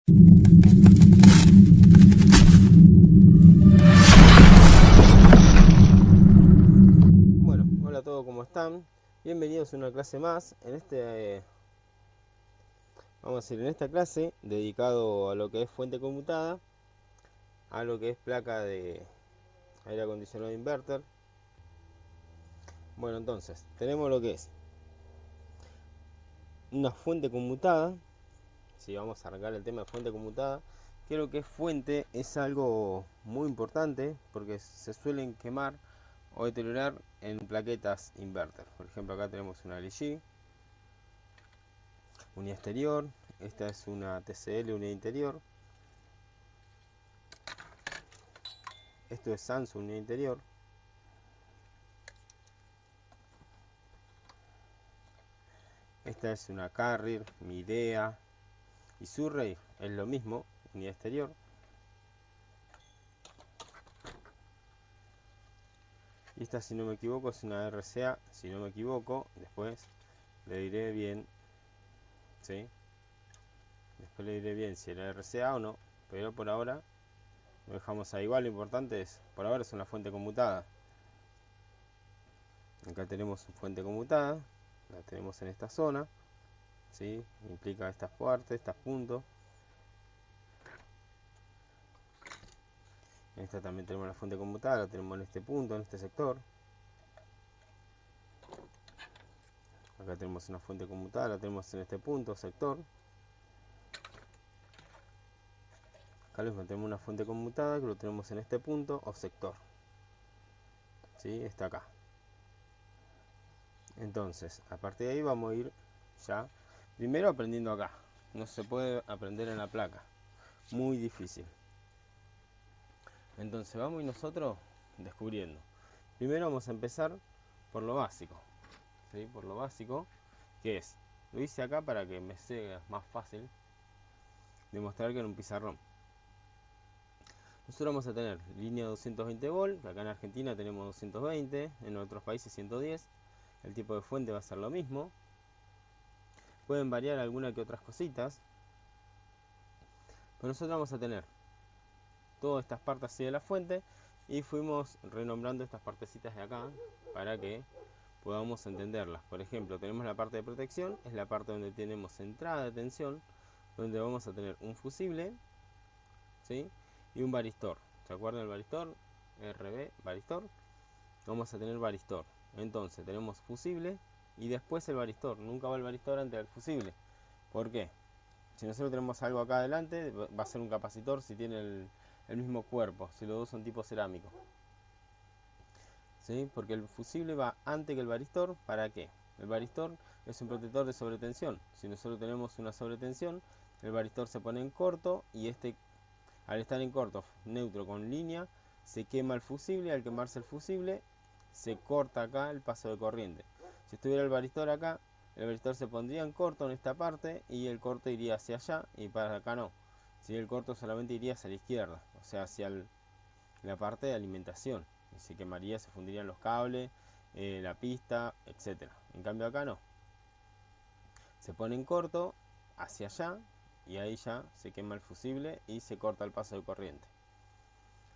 Bueno, hola a todos, ¿cómo están? Bienvenidos a una clase más. Vamos a hacer en esta clase dedicado a lo que es fuente conmutada, a lo que es placa de aire acondicionado inverter. Bueno, entonces tenemos lo que es una fuente conmutada. Si vamos a arrancar el tema de fuente conmutada, que lo que es fuente es algo muy importante porque se suelen quemar o deteriorar en plaquetas inverter. Por ejemplo, acá tenemos una LG, unidad exterior. Esta es una TCL, unidad interior. Esto es Samsung, unidad interior. Esta es una Carrier, Midea y Surrey, es lo mismo, unidad exterior. Y esta, si no me equivoco, es una RCA, si no me equivoco. Después le diré bien, ¿sí? Después le diré bien si era RCA o no, pero por ahora lo dejamos ahí. Igual lo importante es, por ahora es una fuente conmutada. Acá tenemos una fuente conmutada, la tenemos en esta zona, ¿sí? Implica estas partes, estos puntos. En esta también tenemos la fuente conmutada, la tenemos en este punto, en este sector. Acá tenemos una fuente conmutada, la tenemos en este punto, sector. Acá tenemos una fuente conmutada que lo tenemos en este punto o sector. ¿Sí? Está acá. Entonces, a partir de ahí vamos a ir ya, primero aprendiendo acá. No se puede aprender en la placa. Muy difícil. Entonces vamos y nosotros descubriendo. Primero vamos a empezar por lo básico. ¿Sí? Por lo básico, que es, lo hice acá para que me sea más fácil demostrar que en un pizarrón. Nosotros vamos a tener línea 220 volt, que acá en Argentina tenemos 220, en otros países 110. El tipo de fuente va a ser lo mismo. Pueden variar alguna que otras cositas. Pero nosotros vamos a tener todas estas partes así de la fuente y fuimos renombrando estas partecitas de acá para que podamos entenderlas. Por ejemplo, tenemos la parte de protección, es la parte donde tenemos entrada de tensión, donde vamos a tener un fusible, ¿sí? Y un varistor. ¿Se acuerdan del varistor? RB, varistor. Vamos a tener varistor. Entonces tenemos fusible y después el varistor. Nunca va el varistor antes del fusible. ¿Por qué? Si nosotros tenemos algo acá adelante, va a ser un capacitor si tiene el mismo cuerpo, si los dos son tipo cerámico. ¿Sí? Porque el fusible va antes que el varistor. ¿Para qué? El varistor es un protector de sobretensión. Si nosotros tenemos una sobretensión, el varistor se pone en corto y al estar en corto, neutro con línea, se quema el fusible. Al quemarse el fusible, se corta acá el paso de corriente. Si estuviera el varistor acá, el varistor se pondría en corto en esta parte y el corto iría hacia allá y para acá no. Si el corto solamente iría hacia la izquierda, o sea, hacia la parte de alimentación. Y se quemaría, se fundirían los cables, la pista, etc. En cambio acá no. Se pone en corto hacia allá y ahí ya se quema el fusible y se corta el paso de corriente.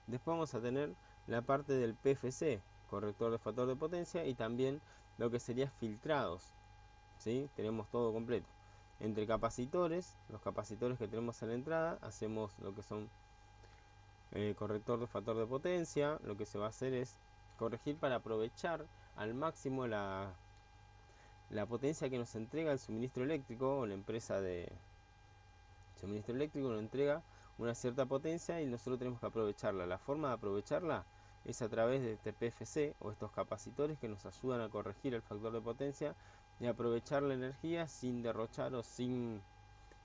Después vamos a tener la parte del PFC, corrector de factor de potencia, y también lo que sería filtrados. ¿Sí? Tenemos todo completo. Entre capacitores, los capacitores que tenemos en la entrada, hacemos lo que son corrector de factor de potencia. Lo que se va a hacer es corregir para aprovechar al máximo la potencia que nos entrega el suministro eléctrico, o la empresa de suministro eléctrico nos entrega una cierta potencia y nosotros tenemos que aprovecharla. La forma de aprovecharla es a través de este PFC o estos capacitores que nos ayudan a corregir el factor de potencia y aprovechar la energía sin derrochar o sin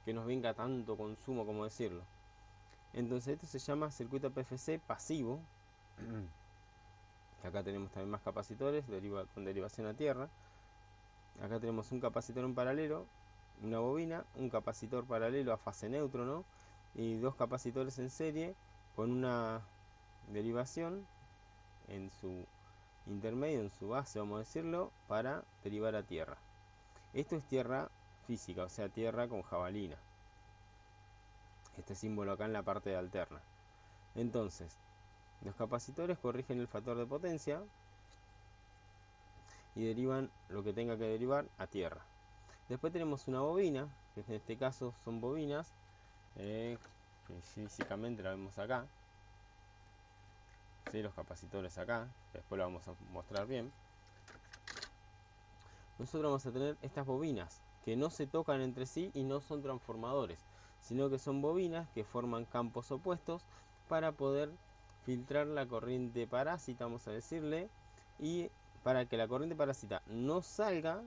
que nos venga tanto consumo, como decirlo. Entonces esto se llama circuito PFC pasivo. Acá tenemos también más capacitores con derivación a tierra. Acá tenemos un capacitor en paralelo, una bobina, un capacitor paralelo a fase neutro, ¿no? Y dos capacitores en serie con una derivación en su intermedio, en su base, vamos a decirlo, para derivar a tierra. Esto es tierra física, o sea, tierra con jabalina. este símbolo acá en la parte de alterna. Entonces, los capacitores corrigen el factor de potencia y derivan lo que tenga que derivar a tierra. Después tenemos una bobina, que en este caso son bobinas, que físicamente la vemos acá. ¿Sí? Los capacitores acá, después lo vamos a mostrar bien. Nosotros vamos a tener estas bobinas que no se tocan entre sí y no son transformadores, sino que son bobinas que forman campos opuestos para poder filtrar la corriente parásita, vamos a decirle, y para que la corriente parásita no salga,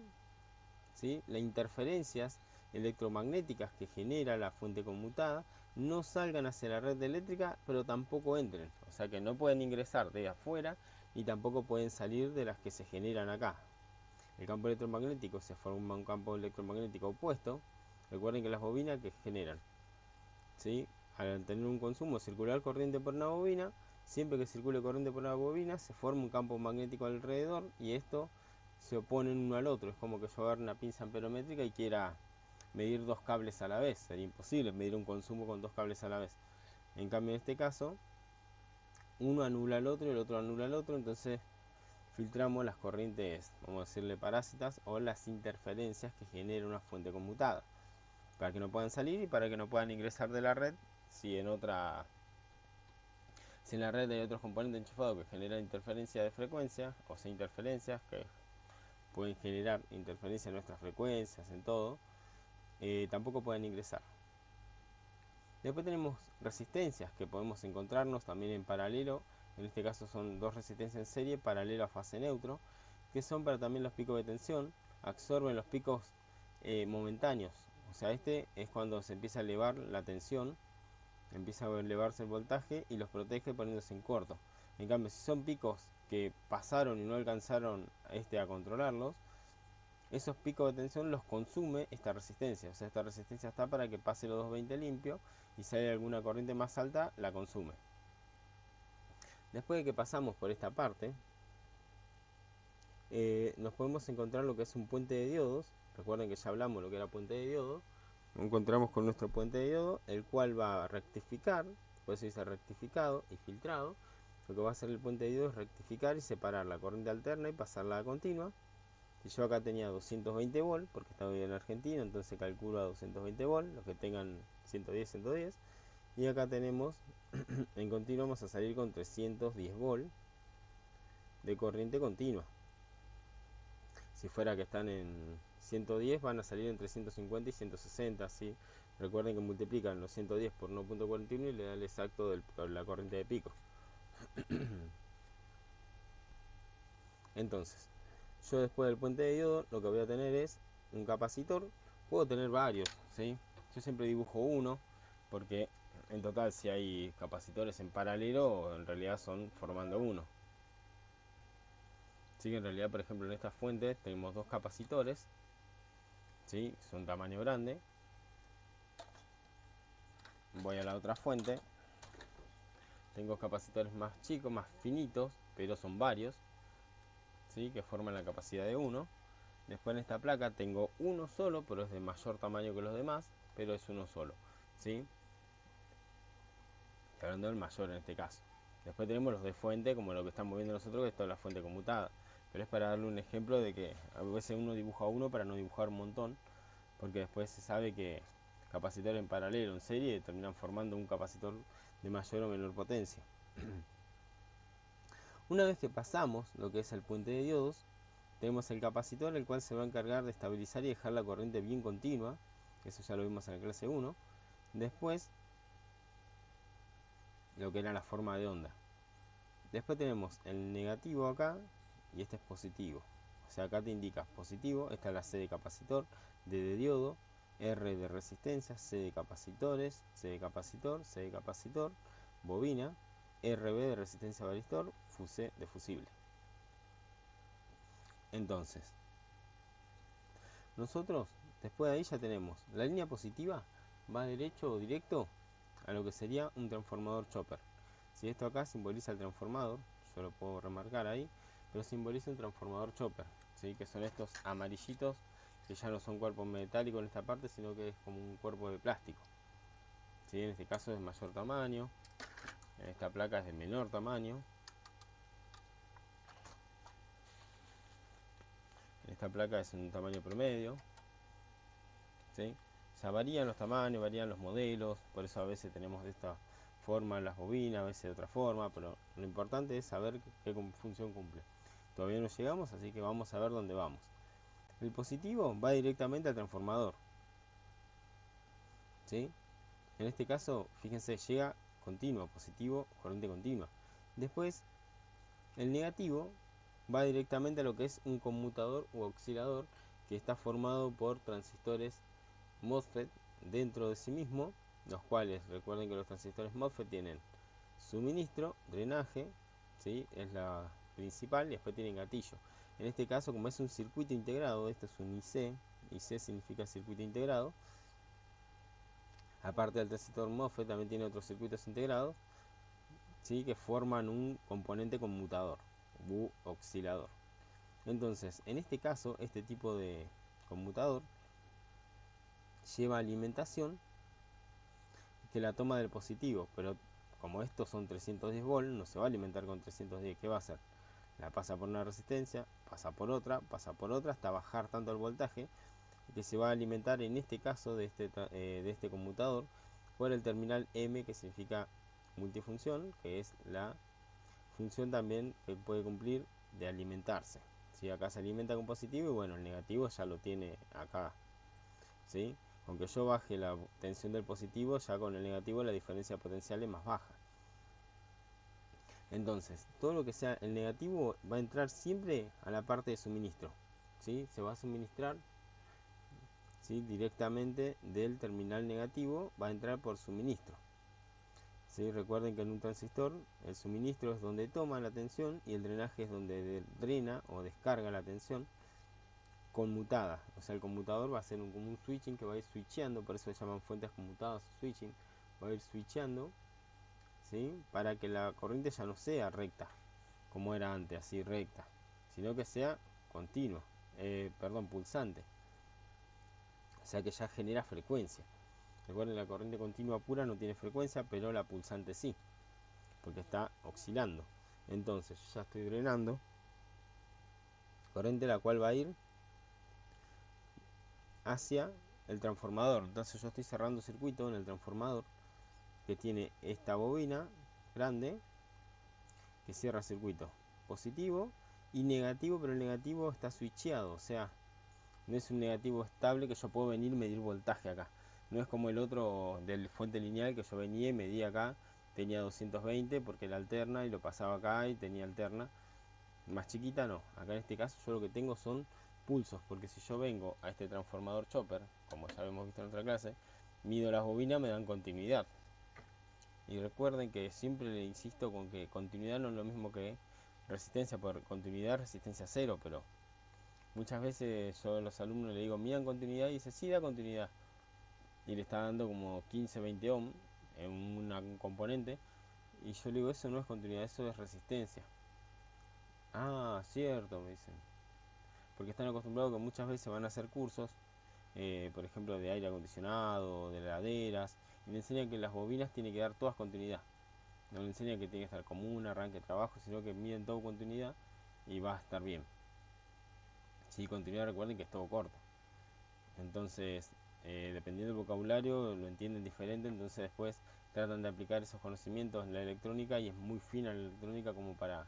¿sí? Las interferencias electromagnéticas que genera la fuente conmutada no salgan hacia la red eléctrica, pero tampoco entren, o sea que no pueden ingresar de afuera y tampoco pueden salir de las que se generan acá. El campo electromagnético se forma un campo electromagnético opuesto. Recuerden que las bobinas que generan, ¿sí? Al tener un consumo circular corriente por una bobina, siempre que circule corriente por una bobina se forma un campo magnético alrededor y esto se oponen uno al otro. Es como que yo agarre una pinza amperométrica y quiera medir dos cables a la vez. Sería imposible medir un consumo con dos cables a la vez. En cambio, en este caso, uno anula al otro y el otro anula al otro, entonces filtramos las corrientes, vamos a decirle parásitas, o las interferencias que genera una fuente conmutada, para que no puedan salir y para que no puedan ingresar de la red si en la red hay otros componentes enchufados que generan interferencia de frecuencia, o sea, interferencias que pueden generar interferencia en nuestras frecuencias, en todo, tampoco pueden ingresar. Después tenemos resistencias que podemos encontrarnos también en paralelo. En este caso son dos resistencias en serie paralelo a fase neutro, que son para también los picos de tensión, absorben los picos momentáneos. O sea, este es cuando se empieza a elevar la tensión, empieza a elevarse el voltaje y los protege poniéndose en corto. En cambio, si son picos que pasaron y no alcanzaron a controlarlos, esos picos de tensión los consume esta resistencia. O sea, esta resistencia está para que pase los 220 limpio y si hay alguna corriente más alta, la consume. Después de que pasamos por esta parte, nos podemos encontrar lo que es un puente de diodos. Recuerden que ya hablamos lo que era puente de diodo. Nos encontramos con nuestro puente de diodo, el cual va a rectificar, por eso dice rectificado y filtrado. Lo que va a hacer el puente de diodo es rectificar y separar la corriente alterna y pasarla a continua. Si yo acá tenía 220 volt, porque estaba en Argentina, entonces calculo a 220 volt, los que tengan 110, 110. Y acá tenemos, en continuo vamos a salir con 310 volt de corriente continua. Si fuera que están en 110, van a salir entre 150 y 160, ¿sí? Recuerden que multiplican los 110 por 1.41 y le da el exacto de la corriente de pico. Entonces, yo después del puente de diodo lo que voy a tener es un capacitor. Puedo tener varios, ¿sí? Yo siempre dibujo uno porque en total si hay capacitores en paralelo en realidad son formando uno. Así que en realidad, por ejemplo, en esta fuente tenemos dos capacitores, ¿sí? Son tamaño grande. Voy a la otra fuente. Tengo capacitores más chicos, más finitos, pero son varios, ¿sí? Que forman la capacidad de uno. Después en esta placa tengo uno solo, pero es de mayor tamaño que los demás, pero es uno solo, ¿sí? Estoy hablando del mayor en este caso. Después tenemos los de fuente, como lo que estamos viendo nosotros, que es toda la fuente conmutada. Pero es para darle un ejemplo de que a veces uno dibuja uno para no dibujar un montón, porque después se sabe que capacitores en paralelo, en serie, terminan formando un capacitor de mayor o menor potencia. Una vez que pasamos lo que es el puente de diodos, tenemos el capacitor, el cual se va a encargar de estabilizar y dejar la corriente bien continua. Eso ya lo vimos en la clase 1. Después, lo que era la forma de onda. Después tenemos el negativo acá y este es positivo. O sea, acá te indica positivo, esta es la C de capacitor, D de diodo, R de resistencia, C de capacitores, C de capacitor, C de capacitor, bobina, RB de resistencia varistor, FUC de fusible. Entonces, nosotros después de ahí ya tenemos la línea positiva, va derecho o directo a lo que sería un transformador chopper. Si esto acá simboliza el transformador, yo lo puedo remarcar ahí, pero simboliza un transformador chopper, ¿sí? Que son estos amarillitos que ya no son cuerpos metálicos en esta parte, sino que es como un cuerpo de plástico. ¿sí? En este caso es de mayor tamaño, en esta placa es de menor tamaño, en esta placa es un tamaño promedio, ¿sí? O sea, varían los tamaños, varían los modelos, por eso a veces tenemos de esta forma las bobinas, a veces de otra forma, pero lo importante es saber qué función cumple. Todavía no llegamos, así que vamos a ver dónde vamos. El positivo va directamente al transformador, ¿sí? En este caso, fíjense, llega continuo, positivo, corriente continua. Después, el negativo va directamente a lo que es un conmutador u oscilador que está formado por transistores MOSFET dentro de sí mismo, los cuales, recuerden que los transistores MOSFET tienen suministro, drenaje, ¿sí? Es la principal, y después tienen gatillo. En este caso, como es un circuito integrado, esto es un IC, IC significa circuito integrado. Aparte del transistor MOSFET también tiene otros circuitos integrados, ¿sí? Que forman un componente conmutador u oscilador. Entonces, en este caso, este tipo de conmutador lleva alimentación que la toma del positivo, pero como estos son 310 volts, no se va a alimentar con 310. ¿Qué va a hacer? La pasa por una resistencia, pasa por otra, hasta bajar tanto el voltaje que se va a alimentar en este caso de este conmutador por el terminal M, que significa multifunción, que es la función también que puede cumplir de alimentarse. Si acá se alimenta con positivo, y bueno, el negativo ya lo tiene acá, ¿sí? Aunque yo baje la tensión del positivo, ya con el negativo la diferencia potencial es más baja. Entonces, todo lo que sea el negativo va a entrar siempre a la parte de suministro, ¿sí? Se va a suministrar, ¿sí? Directamente del terminal negativo, va a entrar por suministro, ¿sí? Recuerden que en un transistor el suministro es donde toma la tensión y el drenaje es donde drena o descarga la tensión conmutada. O sea, el conmutador va a ser como un switching que va a ir switcheando, por eso se llaman fuentes conmutadas o switching. Va a ir switcheando, ¿sí? Para que la corriente ya no sea recta, como era antes, así recta, sino que sea continua, pulsante. O sea que ya genera frecuencia. Recuerden, la corriente continua pura no tiene frecuencia, pero la pulsante sí, porque está oscilando. Entonces yo ya estoy drenando corriente, la cual va a ir hacia el transformador. Entonces yo estoy cerrando circuito en el transformador, que tiene esta bobina grande que cierra circuito positivo y negativo, pero el negativo está switcheado, o sea, no es un negativo estable que yo puedo venir y medir voltaje acá. No es como el otro del fuente lineal, que yo venía y medía acá, tenía 220 porque era alterna, y lo pasaba acá y tenía alterna. Más chiquita no, acá en este caso yo lo que tengo son pulsos, porque si yo vengo a este transformador chopper, como ya hemos visto en otra clase, mido las bobinas, me dan continuidad. Y recuerden que siempre le insisto con que continuidad no es lo mismo que resistencia. Por continuidad, resistencia cero, pero muchas veces yo a los alumnos le digo, midan continuidad, y dice, sí, da continuidad, y le está dando como 15-20 ohm en un componente, y yo le digo, eso no es continuidad, eso es resistencia. Ah, cierto, me dicen, porque están acostumbrados que muchas veces van a hacer cursos, por ejemplo de aire acondicionado, de heladeras, y le enseñan que las bobinas tienen que dar todas continuidad. No le enseñan que tiene que estar como un arranque de trabajo, sino que miden todo continuidad y va a estar bien. Si continuidad, recuerden que es todo corto. Entonces, dependiendo del vocabulario, lo entienden diferente, entonces después tratan de aplicar esos conocimientos en la electrónica, y es muy fina la electrónica como para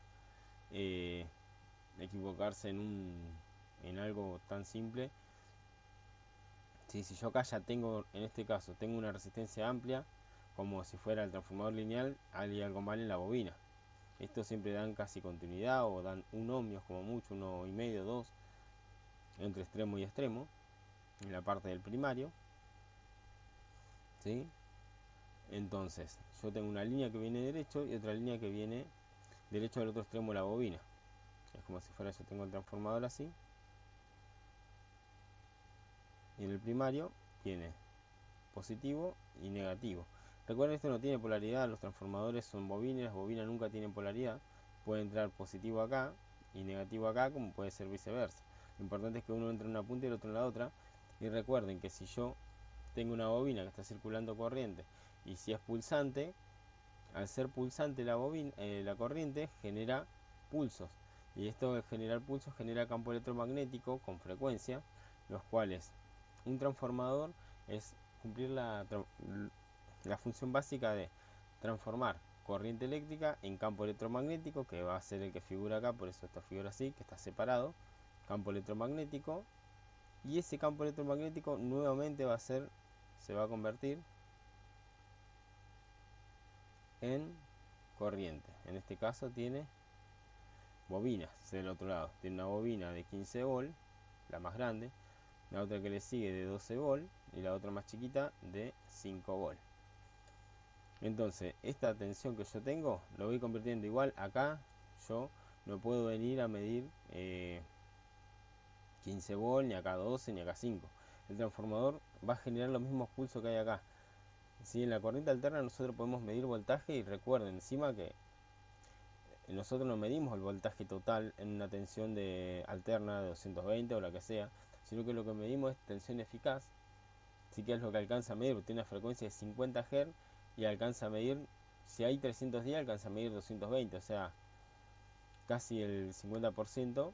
equivocarse en algo tan simple. Si yo acá ya tengo, en este caso, tengo una resistencia amplia, como si fuera el transformador lineal, hay algo mal en la bobina. Estos siempre dan casi continuidad, o dan 1 ohmios como mucho, 1,5, 2, entre extremo y extremo, en la parte del primario, ¿sí? Entonces, yo tengo una línea que viene derecho y otra línea que viene derecho al otro extremo de la bobina. Es como si fuera, yo tengo el transformador así, y en el primario viene positivo y negativo. Recuerden, esto no tiene polaridad, los transformadores son bobinas, las bobinas nunca tienen polaridad. Puede entrar positivo acá y negativo acá, como puede ser viceversa. Lo importante es que uno entre en una punta y el otro en la otra. Y recuerden que si yo tengo una bobina que está circulando corriente Y si es pulsante, al ser pulsante la bobina, la corriente genera pulsos. Y esto de generar pulsos genera campo electromagnético con frecuencia, los cuales un transformador es cumplir la función básica de transformar corriente eléctrica en campo electromagnético, que va a ser el que figura acá, por eso esta figura así, que está separado, campo electromagnético, y ese campo electromagnético nuevamente se va a convertir en corriente. En este caso tiene bobinas del otro lado, tiene una bobina de 15 volt, la más grande, la otra que le sigue de 12 volt y la otra más chiquita de 5 volt. Entonces esta tensión que yo tengo lo voy convirtiendo igual. Acá yo no puedo venir a medir 15 volt, ni acá 12, ni acá 5. El transformador va a generar los mismos pulsos que hay acá. Si en la corriente alterna nosotros podemos medir voltaje, y recuerden encima que nosotros no medimos el voltaje total en una tensión de alterna de 220 o la que sea, sino que lo que medimos es tensión eficaz. Así que es lo que alcanza a medir, tiene una frecuencia de 50 Hz y alcanza a medir, si hay 310 alcanza a medir 220, o sea, casi el 50%,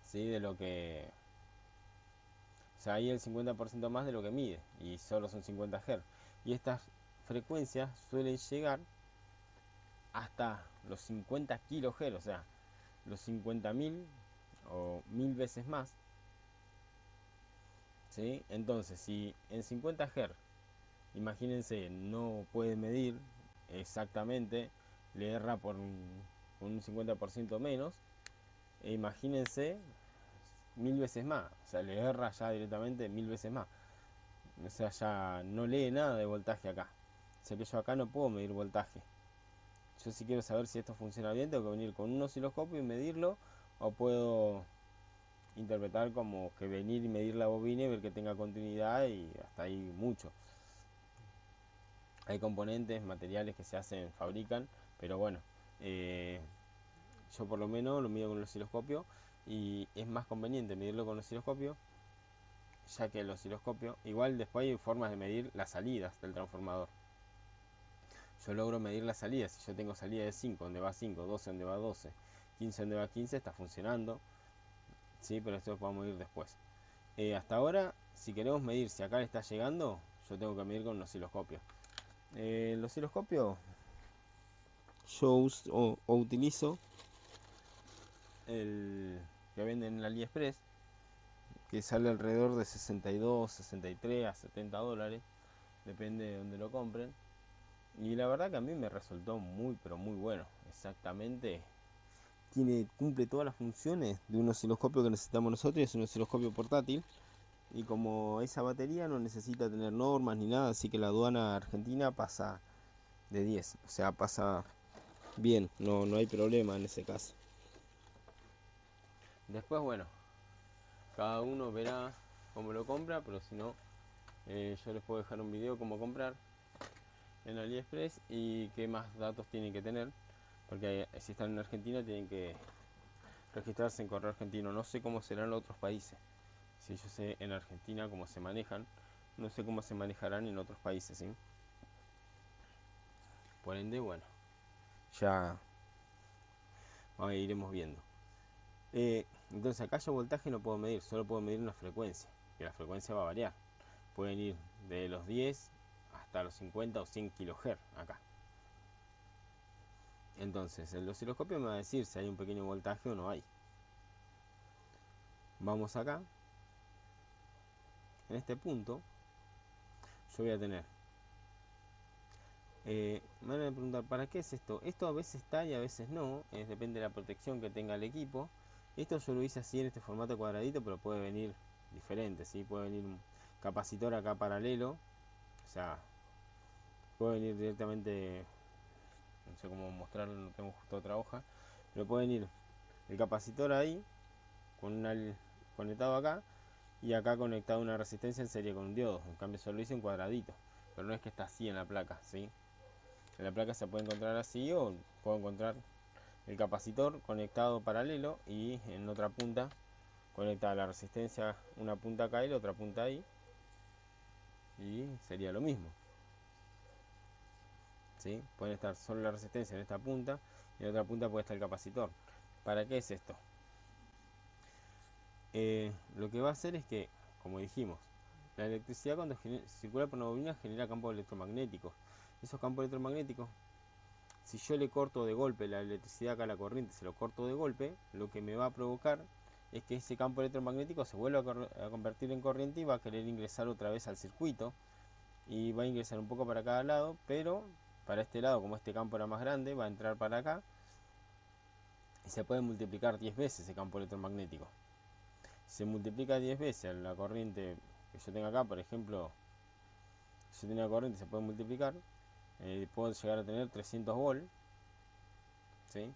¿sí? De lo que... O sea, ahí el 50% más de lo que mide, y solo son 50 Hz. Y estas frecuencias suelen llegar hasta los 50 kHz, o sea, los 50.000 o 1000 veces más. ¿Sí? Entonces, si en 50 Hz, imagínense, no puede medir exactamente, le erra por un 50% menos, imagínense 1000 veces más, o sea, le erra ya directamente 1000 veces más. O sea, ya no lee nada de voltaje acá. O sea que yo acá no puedo medir voltaje. Yo si quiero saber si esto funciona bien, tengo que venir con un osciloscopio y medirlo, o puedo interpretar como que venir y medir la bobina y ver que tenga continuidad, y hasta ahí mucho. Hay componentes, materiales que se hacen, fabrican, pero bueno, yo por lo menos lo mido con el osciloscopio, y es más conveniente medirlo con el osciloscopio, ya que el osciloscopio, igual después hay formas de medir las salidas del transformador. Yo logro medir las salidas, si yo tengo salida de 5 donde va 5, 12 donde va 12, 15 donde va 15, está funcionando, ¿sí? Pero esto lo podemos medir después. Hasta ahora, si queremos medir si acá le está llegando, yo tengo que medir con un osciloscopio. El osciloscopio yo utilizo el que venden en AliExpress, que sale alrededor de 62, 63 a 70 dólares, depende de donde lo compren. Y la verdad que a mí me resultó muy pero muy bueno. Exactamente, cumple todas las funciones de un osciloscopio que necesitamos nosotros. Es un osciloscopio portátil, y como esa batería no necesita tener normas ni nada, así que la aduana argentina pasa de 10, o sea, pasa bien, no hay problema en ese caso. Después, bueno, cada uno verá cómo lo compra, pero si no, yo les puedo dejar un video cómo comprar en AliExpress y qué más datos tienen que tener, porque si están en Argentina tienen que registrarse en correo argentino. No sé cómo serán los otros países. Si yo sé en Argentina cómo se manejan, no sé cómo se manejarán en otros países, ¿sí? Por ende, bueno, ya iremos viendo. Entonces acá yo voltaje no puedo medir, solo puedo medir una frecuencia, que la frecuencia va a variar. Pueden ir de los 10 hasta los 50 o 100 kHz acá. Entonces el osciloscopio me va a decir si hay un pequeño voltaje o no hay. Vamos acá. En este punto yo voy a tener... me van a preguntar, ¿para qué es esto? Esto a veces está y a veces no, depende de la protección que tenga el equipo. Esto yo lo hice así en este formato cuadradito, pero puede venir diferente, ¿sí? Puede venir un capacitor acá paralelo, o sea, puede venir directamente, no sé cómo mostrarlo, no tengo justo otra hoja, pero puede venir el capacitor ahí, conectado acá, y acá conectado una resistencia en serie con un diodo. En cambio yo lo hice en cuadradito, pero no es que está así en la placa, ¿sí? En la placa se puede encontrar así, o puedo encontrar el capacitor conectado paralelo y en otra punta conectada la resistencia, una punta acá y la otra punta ahí, y sería lo mismo. ¿sí? Puede estar solo la resistencia en esta punta y en la otra punta puede estar el capacitor. ¿Para qué es esto? Lo que va a hacer es que, como dijimos, la electricidad cuando circula por una bobina genera campos electromagnéticos. Esos campos electromagnéticos, si yo le corto de golpe la electricidad acá a la corriente, se lo corto de golpe, lo que me va a provocar es que ese campo electromagnético se vuelva a convertir en corriente y va a querer ingresar otra vez al circuito. Y va a ingresar un poco para cada lado, pero para este lado, como este campo era más grande, va a entrar para acá y se puede multiplicar 10 veces ese campo electromagnético. Se multiplica 10 veces la corriente que yo tenga acá, por ejemplo, si yo tengo corriente se puede multiplicar, puedo llegar a tener 300 volts, ¿sí?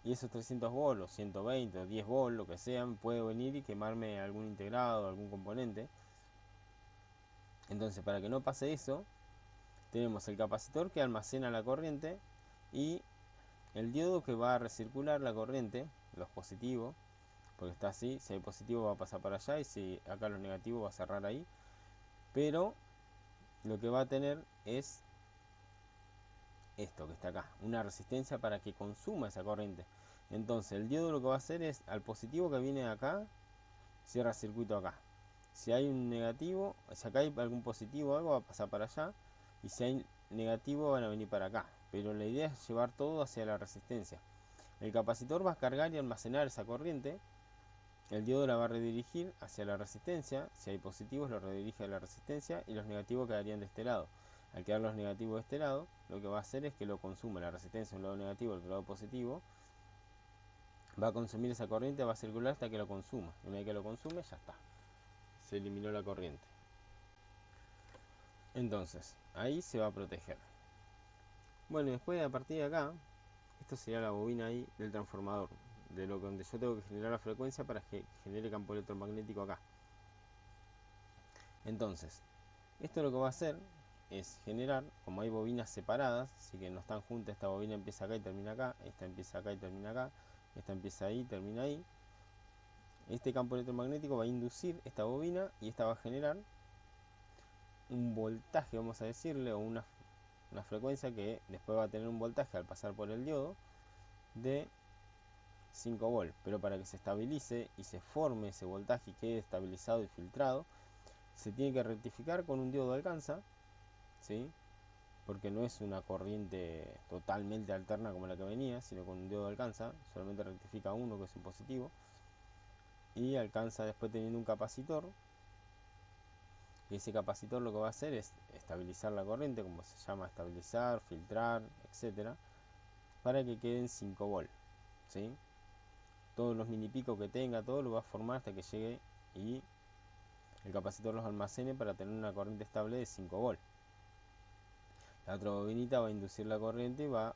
Y esos 300 volts, o 120, o 10 volts, lo que sean, puede venir y quemarme algún integrado, algún componente. Entonces, para que no pase eso, tenemos el capacitor que almacena la corriente y el diodo que va a recircular la corriente, los positivos, porque está así, si hay positivo va a pasar para allá y si acá los negativos va a cerrar ahí. Pero lo que va a tener es esto que está acá, una resistencia para que consuma esa corriente. Entonces el diodo lo que va a hacer es al positivo que viene acá, cierra circuito acá. Si hay un negativo, si acá hay algún positivo o algo, va a pasar para allá. Y si hay negativo, van a venir para acá. Pero la idea es llevar todo hacia la resistencia. El capacitor va a cargar y almacenar esa corriente. El diodo la va a redirigir hacia la resistencia. Si hay positivos, lo redirige a la resistencia. Y los negativos quedarían de este lado. Al quedar los negativos de este lado, lo que va a hacer es que lo consuma la resistencia, un lado negativo, el otro lado positivo. Va a consumir esa corriente, va a circular hasta que lo consuma. Y una vez que lo consume, ya está. Se eliminó la corriente. Entonces, ahí se va a proteger. Bueno, después a partir de acá, esto sería la bobina ahí del transformador, de lo donde yo tengo que generar la frecuencia para que genere campo electromagnético acá. Entonces, esto lo que va a hacer es generar, como hay bobinas separadas, así que no están juntas, esta bobina empieza acá y termina acá, esta empieza acá y termina acá, esta empieza ahí y termina ahí. Este campo electromagnético va a inducir esta bobina y esta va a generar un voltaje, vamos a decirle, o una frecuencia que después va a tener un voltaje al pasar por el diodo de 5 volts. Pero para que se estabilice y se forme ese voltaje y quede estabilizado y filtrado, se tiene que rectificar con un diodo alcanza, ¿sí? Porque no es una corriente totalmente alterna como la que venía, sino con un diodo alcanza, solamente rectifica uno que es un positivo, y alcanza después teniendo un capacitor. Y ese capacitor lo que va a hacer es estabilizar la corriente, como se llama, estabilizar, filtrar, etcétera, para que queden 5 volts, ¿sí? Todos los mini picos que tenga, todo lo va a formar hasta que llegue y el capacitor los almacene para tener una corriente estable de 5 volts. La otra bobinita va a inducir la corriente y va a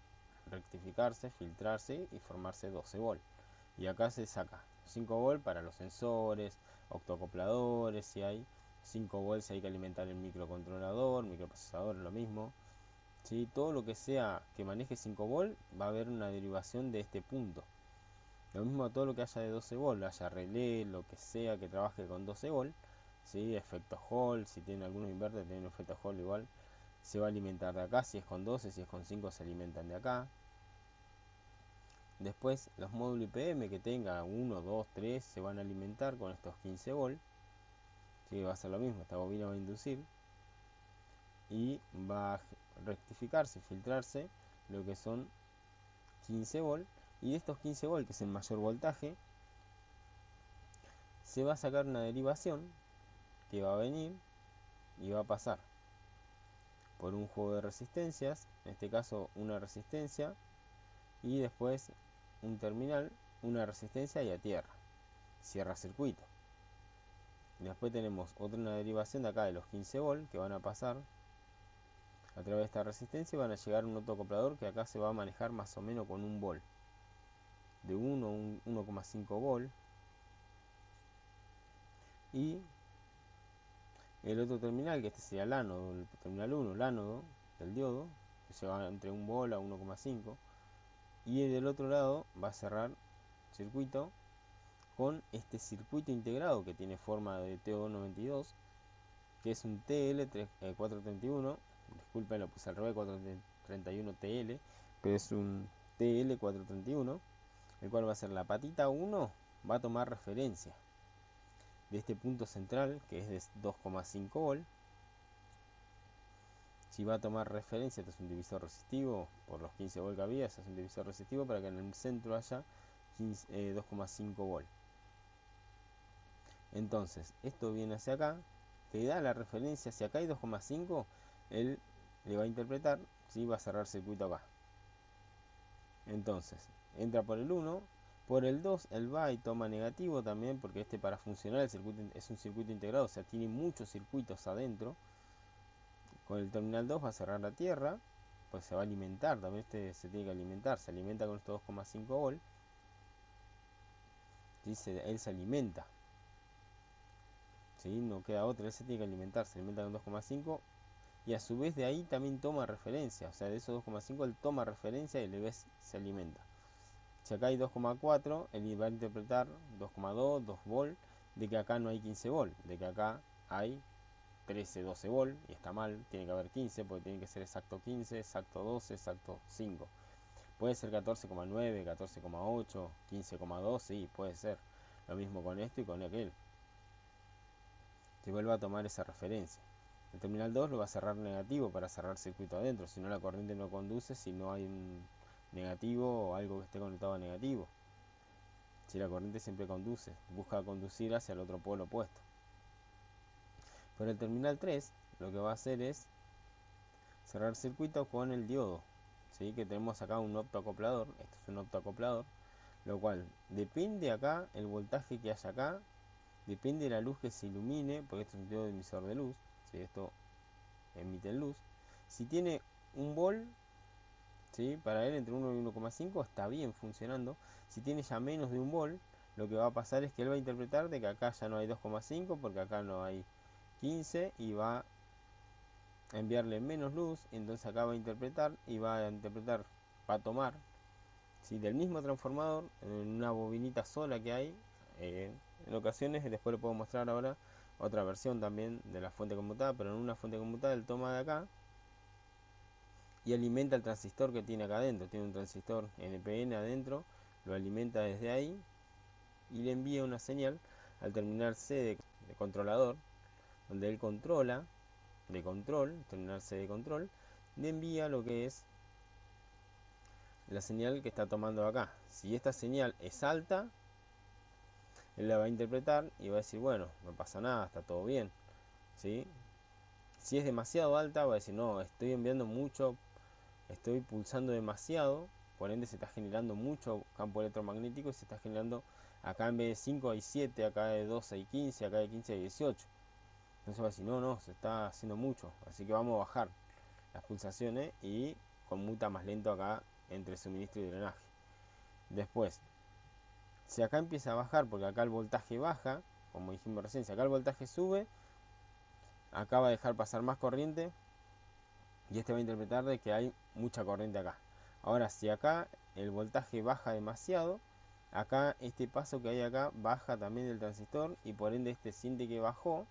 rectificarse, filtrarse y formarse 12 volts. Y acá se saca 5 volts para los sensores, octoacopladores, si hay 5 volts hay que alimentar el microcontrolador, microprocesador, lo mismo. ¿Sí? Todo lo que sea que maneje 5 volts va a haber una derivación de este punto. Lo mismo todo lo que haya de 12 volts, haya relé, lo que sea que trabaje con 12 volts, ¿sí? Efecto Hall, si tienen algunos inverters tienen efecto Hall igual, se va a alimentar de acá, si es con 12, si es con 5 se alimentan de acá. Después los módulos IPM que tenga 1, 2, 3 se van a alimentar con estos 15 volts. ¿Sí? Va a ser lo mismo, esta bobina va a inducir y va a rectificarse, filtrarse lo que son 15 volts. Y de estos 15 volts, que es el mayor voltaje, se va a sacar una derivación que va a venir y va a pasar por un juego de resistencias, en este caso una resistencia y después un terminal, una resistencia y a tierra, cierra circuito. Y después tenemos otra una derivación de acá de los 15 volts que van a pasar a través de esta resistencia y van a llegar a un autoacoplador que acá se va a manejar más o menos con un volt, de 1 a 1,5 volt. Y el otro terminal, que este sería el ánodo, el terminal 1, el ánodo del diodo, que se va entre 1 volt a 1,5. Y del otro lado va a cerrar circuito con este circuito integrado que tiene forma de TO92, que es un TL431, disculpen lo puse al revés, 431 TL, pero es un TL431, el cual va a ser la patita 1, va a tomar referencia de este punto central, que es de 2,5 volt. Si va a tomar referencia, esto es un divisor resistivo, por los 15 volt que había, este es un divisor resistivo para que en el centro haya 2,5 volt. Entonces, esto viene hacia acá, te da la referencia, si acá hay 2,5, él le va a interpretar, ¿sí? Va a cerrar circuito acá. Entonces, entra por el 1, por el 2 él va y toma negativo también, porque este para funcionar el circuito es un circuito integrado, o sea, tiene muchos circuitos adentro. Con el terminal 2 va a cerrar la tierra, pues se va a alimentar, también este se tiene que alimentar, se alimenta con estos 2,5 volt, él se alimenta, ¿sí? No queda otra, él se tiene que alimentar, se alimenta con 2,5 y a su vez de ahí también toma referencia, o sea, de esos 2,5 él toma referencia y le ves se alimenta. Si acá hay 2,4, él va a interpretar 2,2, 2 volt, de que acá no hay 15 volt, de que acá hay 13, 12 volt, y está mal, tiene que haber 15, porque tiene que ser exacto 15, exacto 12, exacto 5. Puede ser 14,9, 14,8, 15,2, sí, puede ser. Lo mismo con esto y con aquel. Se vuelve a tomar esa referencia. El terminal 2 lo va a cerrar negativo para cerrar circuito adentro, si no la corriente no conduce, si no hay un negativo o algo que esté conectado a negativo. Si la corriente siempre conduce, busca conducir hacia el otro polo opuesto. Pero el terminal 3 lo que va a hacer es cerrar circuito con el diodo, ¿sí? Que tenemos acá un optoacoplador, esto es un optoacoplador, lo cual depende acá el voltaje que haya acá, depende de la luz que se ilumine, porque esto es un diodo emisor de luz, ¿sí? Esto emite luz. Si tiene un volt, ¿sí? Para él entre 1 y 1,5 está bien funcionando. Si tiene ya menos de un volt, lo que va a pasar es que él va a interpretar de que acá ya no hay 2,5 porque acá no hay 15 y va a enviarle menos luz, entonces acá va a interpretar y va a tomar, ¿sí? Del mismo transformador en una bobinita sola que hay, en ocasiones, después le puedo mostrar ahora otra versión también de la fuente conmutada, pero en una fuente conmutada él toma de acá y alimenta el transistor que tiene acá adentro, tiene un transistor NPN adentro, lo alimenta desde ahí y le envía una señal al terminal C de controlador, donde él controla, de control, terminal C de control, le envía lo que es la señal que está tomando acá. Si esta señal es alta, él la va a interpretar y va a decir, bueno, no pasa nada, está todo bien, ¿sí? Si es demasiado alta, va a decir, no, estoy enviando mucho, estoy pulsando demasiado, por ende se está generando mucho campo electromagnético y se está generando, acá en vez de 5 hay 7, acá de 12 hay 15, acá de 15 hay 18. Entonces va a decir, no, no, se está haciendo mucho, así que vamos a bajar las pulsaciones y conmuta más lento acá entre suministro y drenaje. Después, si acá empieza a bajar, porque acá el voltaje baja, como dijimos recién, si acá el voltaje sube, acá va a dejar pasar más corriente y este va a interpretar de que hay mucha corriente acá. Ahora, si acá el voltaje baja demasiado, acá este paso que hay acá baja también del transistor y por ende este siente que bajó.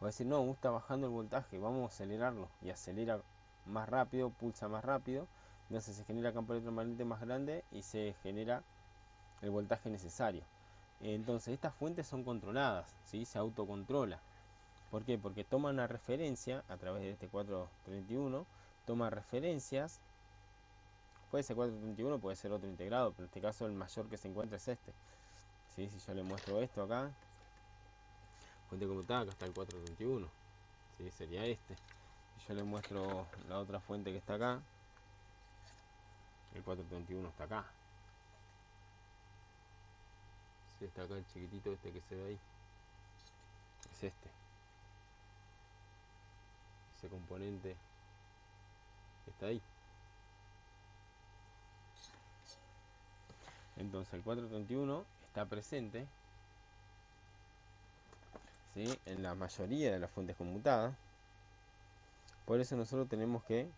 Va a decir, no, está bajando el voltaje, vamos a acelerarlo. Y acelera más rápido, pulsa más rápido. Entonces se genera campo electromagnético más grande y se genera el voltaje necesario. Entonces estas fuentes son controladas, ¿sí? Se autocontrola. ¿Por qué? Porque toma una referencia a través de este 431, toma referencias, puede ser 431, puede ser otro integrado, pero en este caso el mayor que se encuentra es este. ¿Sí? Si yo le muestro esto acá, fuente conmutada, acá está el 431, ¿sí? Sería este. Si yo le muestro la otra fuente que está acá, el 431 está acá. ¿Sí? Está acá el chiquitito este que se ve ahí. Es este. Ese componente que está ahí. Entonces el 431 está presente, ¿sí? En la mayoría de las fuentes conmutadas. Por eso nosotros tenemos que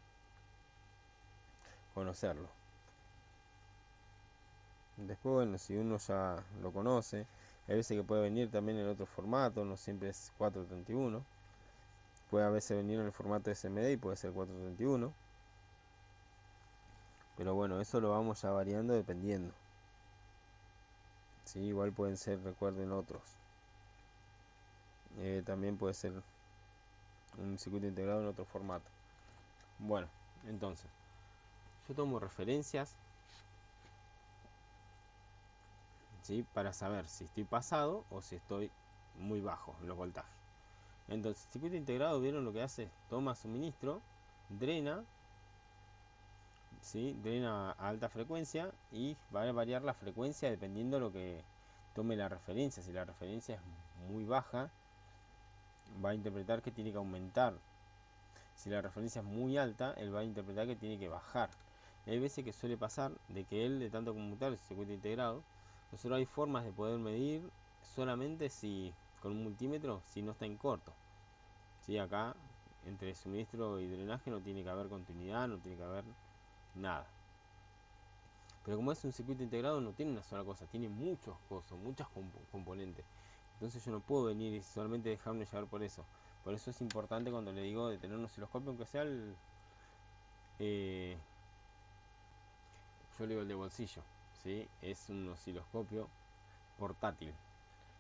conocerlo. Después, bueno, si uno ya lo conoce, hay veces que puede venir también en otro formato, no siempre es 431. Puede a veces venir en el formato SMD y puede ser 431. Pero bueno, eso lo vamos ya variando dependiendo. Sí, igual pueden ser, recuerden, otros. También puede ser un circuito integrado en otro formato. Bueno, entonces, yo tomo referencias, ¿sí?, para saber si estoy pasado o si estoy muy bajo en los voltajes. Entonces, el circuito integrado, ¿vieron lo que hace? Toma suministro, drena, ¿sí?, drena a alta frecuencia y va a variar la frecuencia dependiendo de lo que tome la referencia. Si la referencia es muy baja, va a interpretar que tiene que aumentar. Si la referencia es muy alta, él va a interpretar que tiene que bajar. Y hay veces que suele pasar de que él, de tanto conmutar el circuito integrado, nosotros hay formas de poder medir solamente si con un multímetro, si no está en corto. ¿Sí? Acá, entre suministro y drenaje no tiene que haber continuidad, no tiene que haber nada. Pero como es un circuito integrado, no tiene una sola cosa, tiene muchos cosas, muchas componentes. Entonces yo no puedo venir y solamente dejarme llevar por eso. Por eso es importante cuando le digo de tener un osciloscopio, aunque sea yo le digo el de bolsillo, ¿sí? Es un osciloscopio portátil.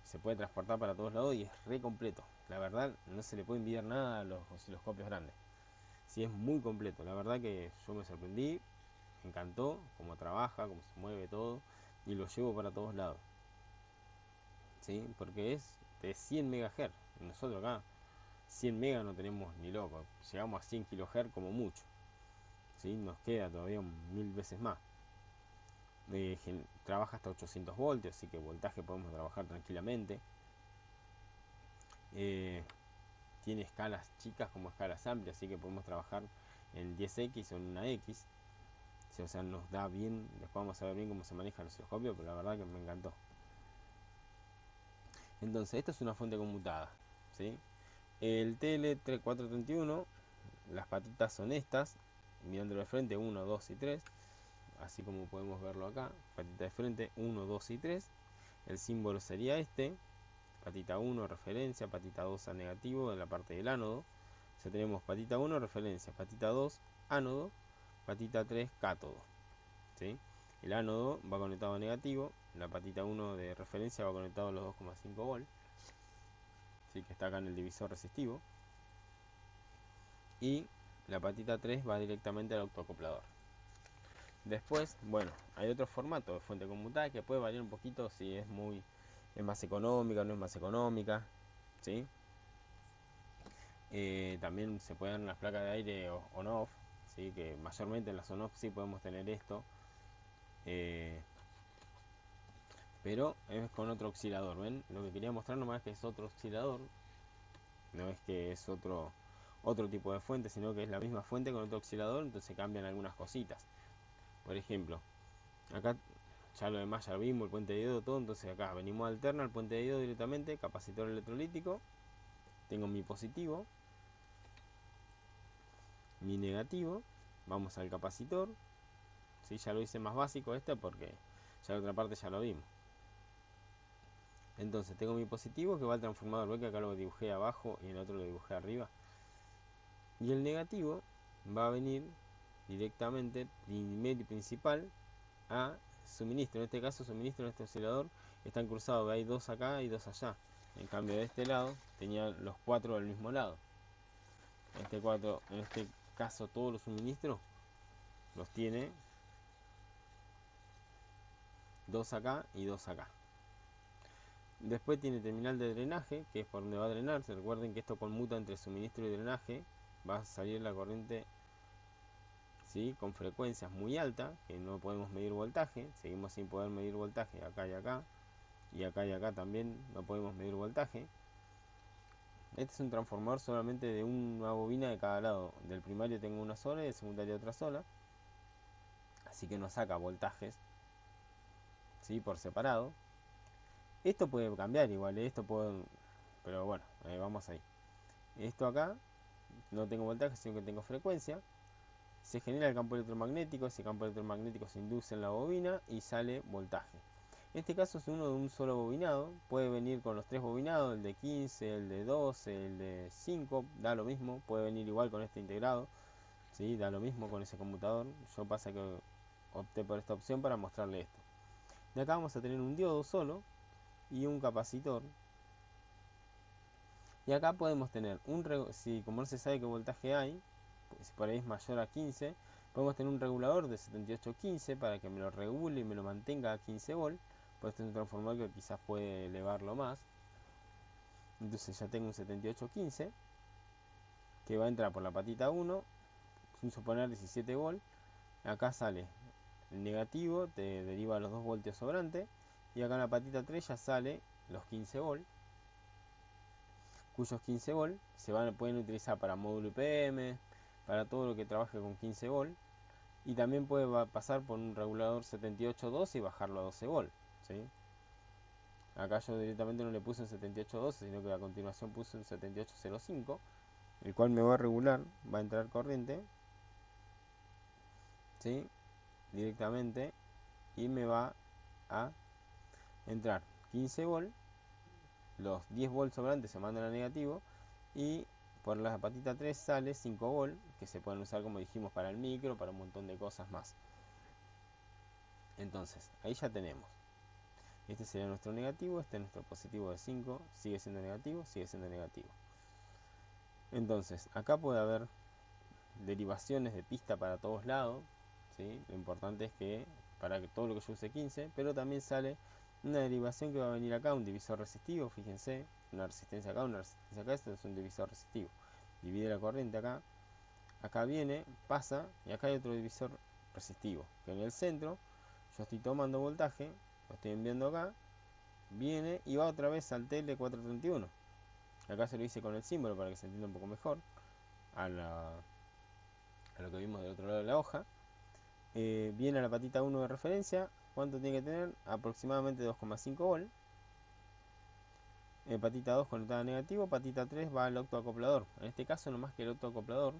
Se puede transportar para todos lados y es re completo. La verdad, no se le puede envidiar nada a los osciloscopios grandes. Sí, es muy completo. La verdad que yo me sorprendí, me encantó cómo trabaja, cómo se mueve todo y lo llevo para todos lados. ¿Sí? Porque es de 100 MHz. Nosotros acá 100 MHz no tenemos ni loco. Llegamos a 100 kHz como mucho. ¿Sí? Nos queda todavía 1000 veces más. Trabaja hasta 800 voltios, así que voltaje podemos trabajar tranquilamente. Tiene escalas chicas como escalas amplias, así que podemos trabajar en 10x o en una X. Sí, o sea, nos da bien. Después vamos a ver bien cómo se maneja el osciloscopio, pero la verdad que me encantó. Entonces, esto es una fuente conmutada, ¿sí? El TL3431, las patitas son estas, mirándolo de frente, 1, 2 y 3, así como podemos verlo acá, patita de frente, 1, 2 y 3, el símbolo sería este, patita 1 referencia, patita 2 a negativo en la parte del ánodo, o sea, tenemos patita 1 referencia, patita 2 ánodo, patita 3 cátodo, ¿sí? El ánodo va conectado a negativo, la patita 1 de referencia va conectado a los 2,5 volt, ¿sí?, que está acá en el divisor resistivo, y la patita 3 va directamente al autoacoplador. Después, bueno, hay otro formato de fuente conmutada que puede variar un poquito si es más económica o no es más económica, ¿sí? También se pueden las placas de aire on-off, ¿sí?, que mayormente en las on-off sí podemos tener esto, pero es con otro oscilador. ¿Ven? Lo que quería mostrar nomás es que es otro oscilador, no es que es otro tipo de fuente, sino que es la misma fuente con otro oscilador, entonces cambian algunas cositas. Por ejemplo, acá ya lo demás ya lo vimos, el puente de diodo, todo. Entonces acá venimos a alternar el puente de diodo directamente, capacitor electrolítico, tengo mi positivo, mi negativo, vamos al capacitor, ¿sí? Ya lo hice más básico este porque ya la otra parte ya lo vimos. Entonces tengo mi positivo que va al transformador, ve que acá lo dibujé abajo y en el otro lo dibujé arriba, y el negativo va a venir directamente primer y principal a suministro. En este caso suministro en este oscilador están cruzados, hay dos acá y dos allá. En cambio de este lado tenía los 4 del mismo lado. En este caso todos los suministros los tiene 2 acá y 2 acá. Después tiene terminal de drenaje, que es por donde va a drenar. Recuerden que esto conmuta entre suministro y drenaje. Va a salir la corriente, ¿sí?, con frecuencias muy altas, que no podemos medir voltaje. Seguimos sin poder medir voltaje acá y acá. Y acá también no podemos medir voltaje. Este es un transformador solamente de una bobina de cada lado. Del primario tengo una sola y del secundario otra sola. Así que no saca voltajes, ¿sí?, por separado. Esto puede cambiar igual, pero bueno, vamos ahí. Esto acá no tengo voltaje, sino que tengo frecuencia. Se genera el campo electromagnético, ese campo electromagnético se induce en la bobina y sale voltaje. En este caso es uno de un solo bobinado, puede venir con los 3 bobinados, el de 15, el de 12, el de 5, da lo mismo, puede venir igual con este integrado, ¿sí? Da lo mismo con ese conmutador. Yo pasa que opté por esta opción para mostrarle esto. De acá vamos a tener un diodo solo y un capacitor. Y acá podemos tener si como no se sabe qué voltaje hay, si por ahí es mayor a 15, podemos tener un regulador de 7815 para que me lo regule y me lo mantenga a 15 volt. Puede ser un transformador que quizás puede elevarlo más. Entonces ya tengo un 7815 que va a entrar por la patita 1, sin suponer 17 volt. Acá sale el negativo, te deriva los 2 voltios sobrantes. Y acá en la patita 3 ya sale los 15 volt, cuyos 15 volt pueden utilizar para módulo IPM, para todo lo que trabaje con 15 volt. Y también puede pasar por un regulador 7812 y bajarlo a 12 volt, ¿sí? Acá yo directamente no le puse un 7812, sino que a continuación puse un 7805, el cual me va a regular, va a entrar corriente, ¿sí? Directamente, y me va a entrar 15 volt, los 10 volts sobrantes se mandan a negativo, y por la patita 3 sale 5 volt, que se pueden usar, como dijimos, para el micro, para un montón de cosas más. Entonces, ahí ya tenemos. Este sería nuestro negativo, este es nuestro positivo de 5, sigue siendo negativo, sigue siendo negativo. Entonces, acá puede haber derivaciones de pista para todos lados, ¿sí? Lo importante es que para que todo lo que yo use 15, pero también sale una derivación que va a venir acá, un divisor resistivo, fíjense, una resistencia acá, una resistencia acá, esto es un divisor resistivo. Divide la corriente acá, acá viene, pasa, y acá hay otro divisor resistivo, que en el centro yo estoy tomando voltaje, lo estoy enviando acá, viene y va otra vez al TL431. Acá se lo hice con el símbolo para que se entienda un poco mejor a lo que vimos del otro lado de la hoja. Viene a la patita 1 de referencia. ¿Cuánto tiene que tener? Aproximadamente 2,5 volt. Patita 2 conectada a negativo. Patita 3 va al octoacoplador. En este caso, no más que el octoacoplador,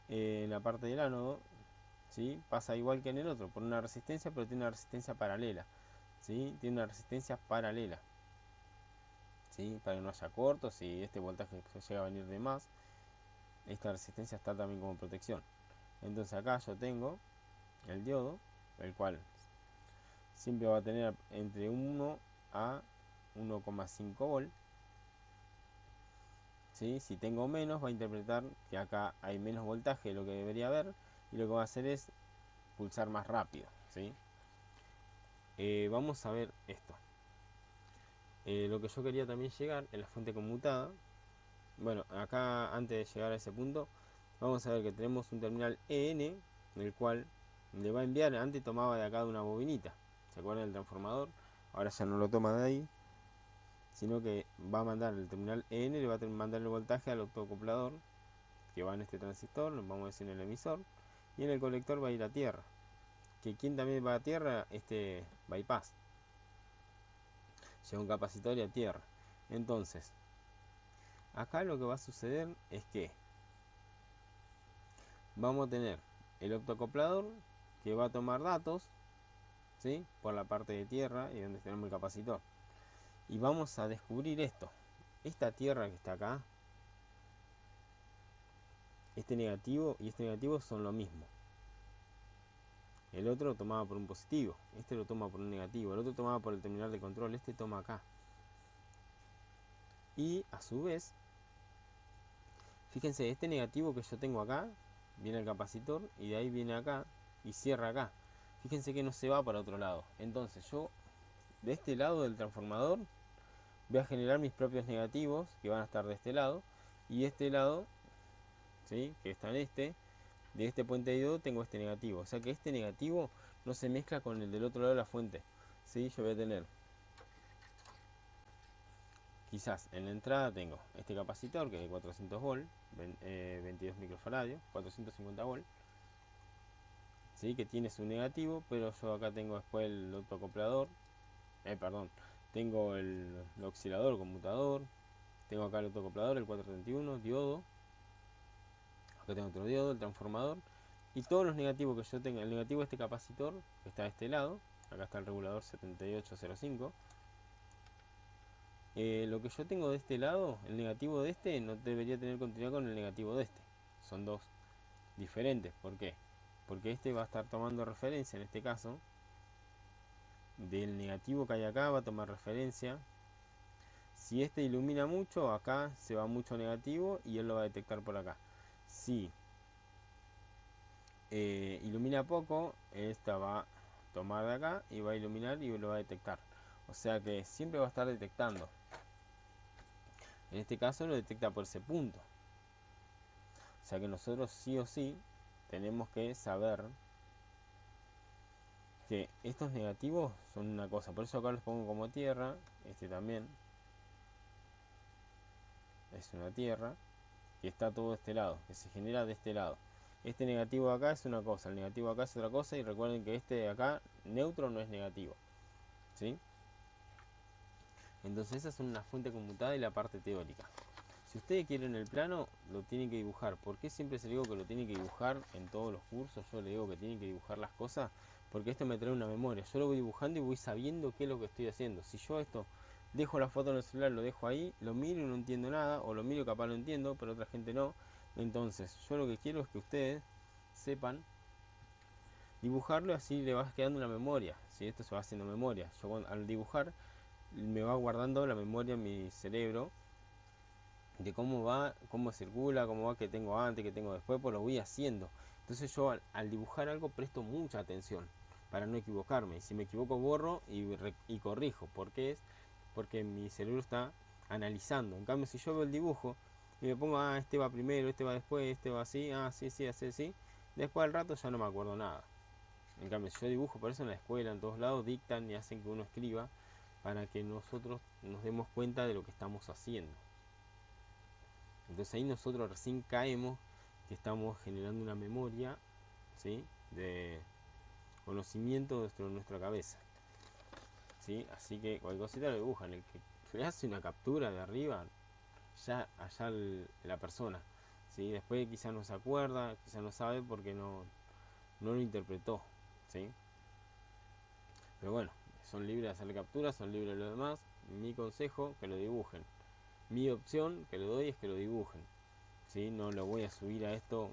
en la parte del ánodo, ¿sí? Pasa igual que en el otro, por una resistencia, pero tiene una resistencia paralela, ¿sí? Tiene una resistencia paralela, ¿sí? Para que no haya cortos. Si este voltaje llega a venir de más, esta resistencia está también como protección. Entonces acá yo tengo el diodo, el cual siempre va a tener entre 1 a 1,5 volt, ¿sí? Si tengo menos, va a interpretar que acá hay menos voltaje de lo que debería haber, y lo que va a hacer es pulsar más rápido, ¿sí? Vamos a ver esto. Lo que yo quería también llegar en la fuente conmutada. Bueno, acá antes de llegar a ese punto, vamos a ver que tenemos un terminal EN, en el cual le va a enviar, antes tomaba de acá de una bobinita, ¿se acuerdan del transformador? Ahora ya no lo toma de ahí, sino que va a mandar el terminal EN, le va a mandar el voltaje al octoacoplador que va en este transistor, vamos a decir en el emisor, y en el colector va a ir a tierra. Que quien también va a tierra, este bypass, lleva un capacitor y a tierra. Entonces, acá lo que va a suceder es que vamos a tener el octoacoplador que va a tomar datos, ¿sí? Por la parte de tierra y donde tenemos el capacitor. Y vamos a descubrir esto. Esta tierra que está acá, este negativo y este negativo son lo mismo. El otro lo tomaba por un positivo, este lo toma por un negativo, el otro tomaba por el terminal de control, este toma acá. Y a su vez, fíjense, este negativo que yo tengo acá, viene al capacitor y de ahí viene acá y cierra acá. Fíjense que no se va para otro lado. Entonces yo, de este lado del transformador, voy a generar mis propios negativos que van a estar de este lado. Y este lado, ¿sí? Que está en de este puente de diodo tengo este negativo. O sea que este negativo no se mezcla con el del otro lado de la fuente, ¿sí? Yo voy a tener, quizás en la entrada tengo este capacitor que es de 400 volt, 22 microfaradios, 450 volt, ¿sí? Que tiene su negativo, pero yo acá tengo después el autoacoplador, tengo el oscilador conmutador, tengo acá el autoacoplador, el 431, diodo, acá tengo otro diodo, el transformador, y todos los negativos que yo tenga, el negativo de este capacitor, que está de este lado, acá está el regulador 7805. Lo que yo tengo de este lado, el negativo de este, no debería tener continuidad con el negativo de este. Son dos diferentes. ¿Por qué? Porque este va a estar tomando referencia, en este caso, del negativo que hay acá, va a tomar referencia. Si este ilumina mucho, acá se va mucho negativo y él lo va a detectar por acá. Si ilumina poco, esta va a tomar de acá y va a iluminar y lo va a detectar. O sea que siempre va a estar detectando. En este caso lo detecta por ese punto. O sea que nosotros sí o sí tenemos que saber que estos negativos son una cosa. Por eso acá los pongo como tierra. Este también es una tierra que está todo de este lado, que se genera de este lado. Este negativo de acá es una cosa, el negativo de acá es otra cosa, y recuerden que este de acá, neutro, no es negativo, ¿sí? Entonces esa es una fuente conmutada y la parte teórica. Si ustedes quieren el plano, lo tienen que dibujar. ¿Por qué siempre se le digo que lo tienen que dibujar en todos los cursos? Yo le digo que tienen que dibujar las cosas, porque esto me trae una memoria. Yo lo voy dibujando y voy sabiendo qué es lo que estoy haciendo. Si yo esto dejo la foto en el celular, lo dejo ahí, lo miro y no entiendo nada, o lo miro y capaz lo entiendo, pero otra gente no. Entonces yo lo que quiero es que ustedes sepan dibujarlo, así le va quedando una memoria. Si esto se va haciendo memoria, yo al dibujar me va guardando la memoria en mi cerebro de cómo va, cómo circula, cómo va, que tengo antes, que tengo después, pues lo voy haciendo. Entonces yo al dibujar algo presto mucha atención para no equivocarme. Y si me equivoco borro y corrijo. ¿Por qué es? Porque mi cerebro está analizando. En cambio, si yo veo el dibujo y me pongo, este va primero, este va después, este va así, sí, sí, así, así, después al rato ya no me acuerdo nada. En cambio, si yo dibujo, por eso en la escuela, en todos lados, dictan y hacen que uno escriba para que nosotros nos demos cuenta de lo que estamos haciendo. Entonces ahí nosotros recién caemos que estamos generando una memoria, ¿sí?, de conocimiento dentro de nuestra cabeza, ¿sí? Así que cualquier cosita lo dibujan. El que le hace una captura de arriba, ya allá la persona, ¿sí? Después quizás no se acuerda, quizás no sabe porque no lo interpretó, ¿sí? Pero bueno, son libres de hacerle capturas, son libres de lo demás. Mi consejo, que lo dibujen. Mi opción que le doy es que lo dibujen, ¿sí? No lo voy a subir a esto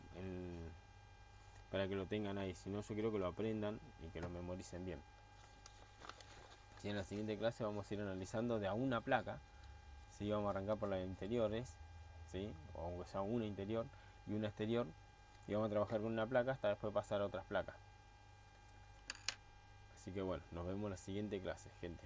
para que lo tengan ahí, sino yo quiero que lo aprendan y que lo memoricen bien. ¿Sí? En la siguiente clase vamos a ir analizando de a una placa, ¿sí? Vamos a arrancar por las interiores, ¿sí? O aunque sea una interior y una exterior, y vamos a trabajar con una placa hasta después pasar a otras placas. Así que bueno, nos vemos en la siguiente clase, gente.